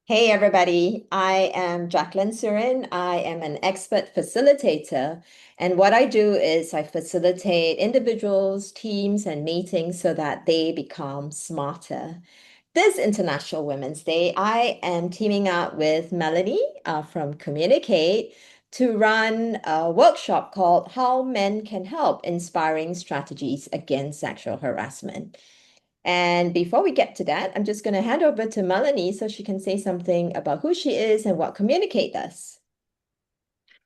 Hey everybody, I am Jacqueline Surin. I am an expert facilitator, and what I do is I facilitate individuals, teams, and meetings so that they become smarter. This International Women's Day, I am teaming up with Melanie from Communicate to run a workshop called How Men Can Help Inspiring Strategies Against Sexual Harassment. And before we get to that, I'm just going to hand over to Melanie so she can say something about who she is and what Communicate does.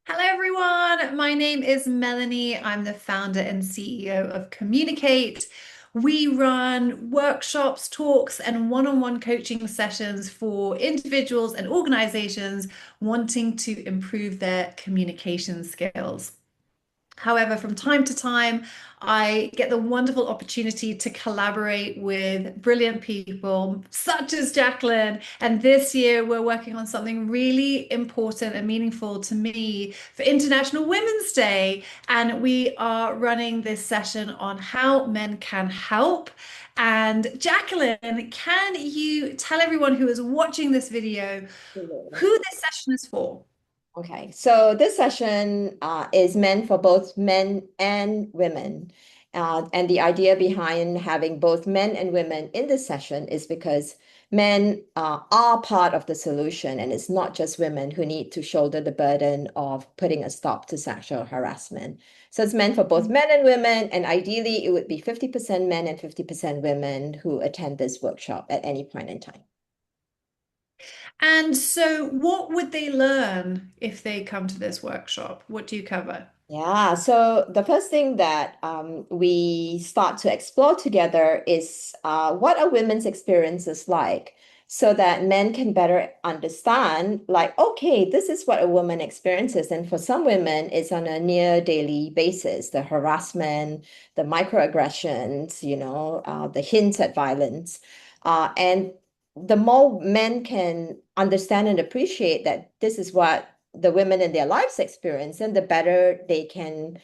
Hello, everyone. My name is Melanie. I'm the founder and CEO of Communicate. We run workshops, talks, and one-on-one coaching sessions for individuals and organizations wanting to improve their communication skills. However, from time to time, I get the wonderful opportunity to collaborate with brilliant people such as Jacqueline. And this year, we're working on something really important and meaningful to me for International Women's Day. And we are running this session on how men can help. And Jacqueline, can you tell everyone who is watching this video who this session is for? Okay, so this session is meant for both men and women. And the idea behind having both men and women in this session is because men are part of the solution, and it's not just women who need to shoulder the burden of putting a stop to sexual harassment. So it's meant for both men and women, and ideally, it would be 50% men and 50% women who attend this workshop at any point in time. And so, what would they learn if they come to this workshop? What do you cover? Yeah, so the first thing that we start to explore together is what are women's experiences like, so that men can better understand, like, okay, this is what a woman experiences. And for some women, it's on a near daily basis, the harassment, the microaggressions, the hints at violence. And the more men can understand and appreciate that this is what the women in their lives experience, and the better they can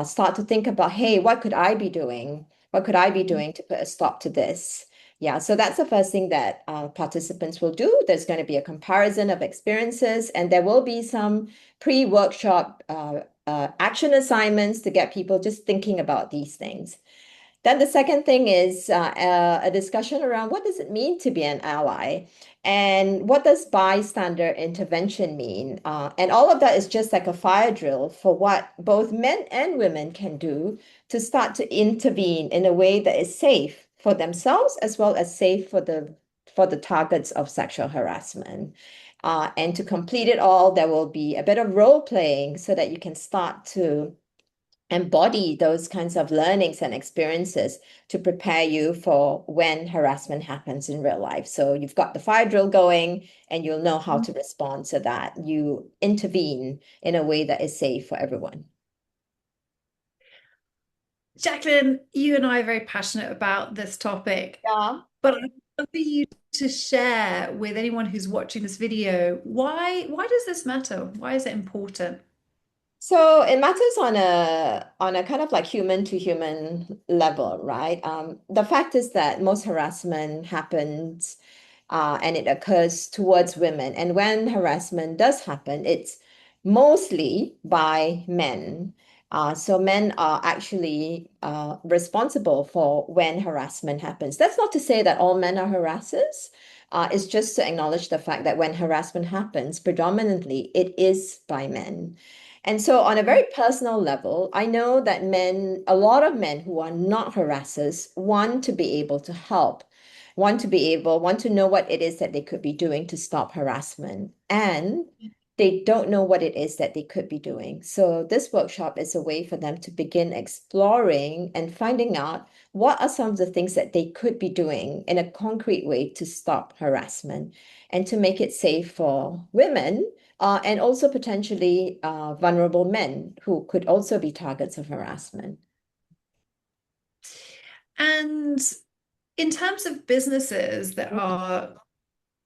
start to think about, hey, what could I be doing? What could I be doing to put a stop to this? Yeah, so that's the first thing that participants will do. There's going to be a comparison of experiences, and there will be some pre-workshop action assignments to get people just thinking about these things. Then the second thing is a discussion around what does it mean to be an ally, and what does bystander intervention mean? And all of that is just like a fire drill for what both men and women can do to start to intervene in a way that is safe for themselves as well as safe for the targets of sexual harassment. And to complete it all, there will be a bit of role playing so that you can start to embody those kinds of learnings and experiences to prepare you for when harassment happens in real life. So you've got the fire drill going, and you'll know how to respond so that you intervene in a way that is safe for everyone. Jacqueline, you and I are very passionate about this topic, Yeah. but I'd love for you to share with anyone who's watching this video why does this matter? Why is it important? So it matters on a kind of like human to human level, right? The fact is that most harassment happens and it occurs towards women. And when harassment does happen, it's mostly by men. So men are actually responsible for when harassment happens. That's not to say that all men are harassers. It's just to acknowledge the fact that when harassment happens, predominantly it is by men. And so, on a very personal level, I know that men, a lot of men who are not harassers, want to be able to help, want to know what it is that they could be doing to stop harassment. And they don't know what it is that they could be doing. So, this workshop is a way for them to begin exploring and finding out what are some of the things that they could be doing in a concrete way to stop harassment and to make it safe for women and also potentially vulnerable men who could also be targets of harassment. And in terms of businesses that are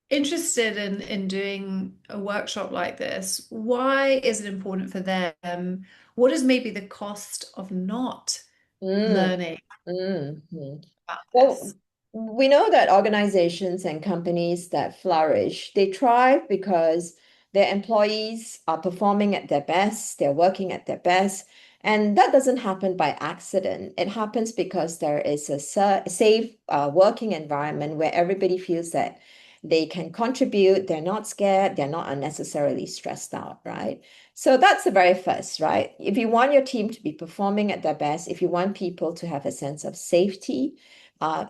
interested in doing a workshop like this, why is it important for them? What is maybe the cost of not Mm, learning mm, mm. about Well, this? We know that organizations and companies that flourish, they thrive because their employees are performing at their best, they're working at their best. And that doesn't happen by accident. It happens because there is a safe working environment where everybody feels that they can contribute, they're not scared, they're not unnecessarily stressed out, right? So that's the very first, right? If you want your team to be performing at their best, if you want people to have a sense of safety,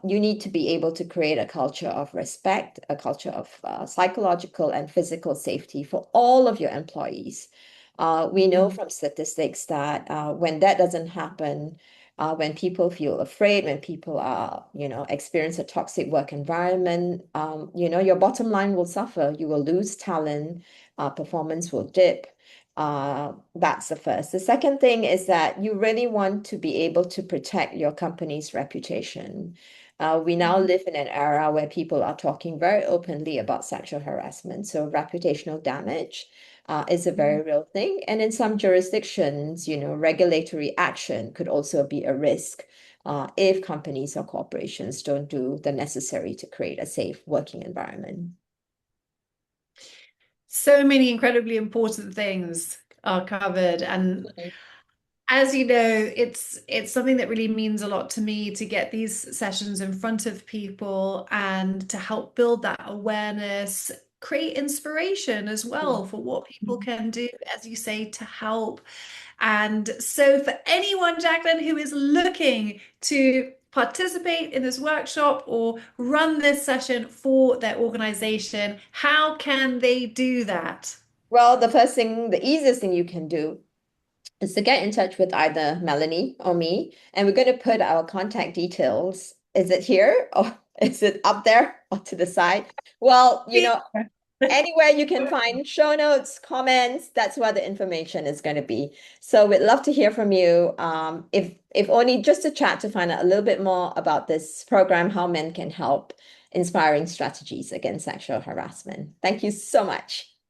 you need to be able to create a culture of respect, a culture of psychological and physical safety for all of your employees. We know Mm. from statistics that when that doesn't happen, when people feel afraid, when people are, experience a toxic work environment, your bottom line will suffer. You will lose talent, performance will dip. That's the first. The second thing is that you really want to be able to protect your company's reputation. We now Mm. live in an era where people are talking very openly about sexual harassment. So reputational damage is a Mm. very real thing. And in some jurisdictions, regulatory action could also be a risk if companies or corporations don't do the necessary to create a safe working environment. So many incredibly important things are covered, and Mhm. as you know, it's something that really means a lot to me to get these sessions in front of people and to help build that awareness, create inspiration as well for what people can do, as you say, to help. And so for anyone, Jacqueline, who is looking to participate in this workshop or run this session for their organization, how can they do that? Well, the first thing, the easiest thing you can do is to get in touch with either Melanie or me, and we're going to put our contact details. Is it here or is it up there or to the side? Well, anywhere you can find show notes, comments, that's where the information is going to be. So we'd love to hear from you. If only just to chat to find out a little bit more about this program, how men can help inspiring strategies against sexual harassment. Thank you so much.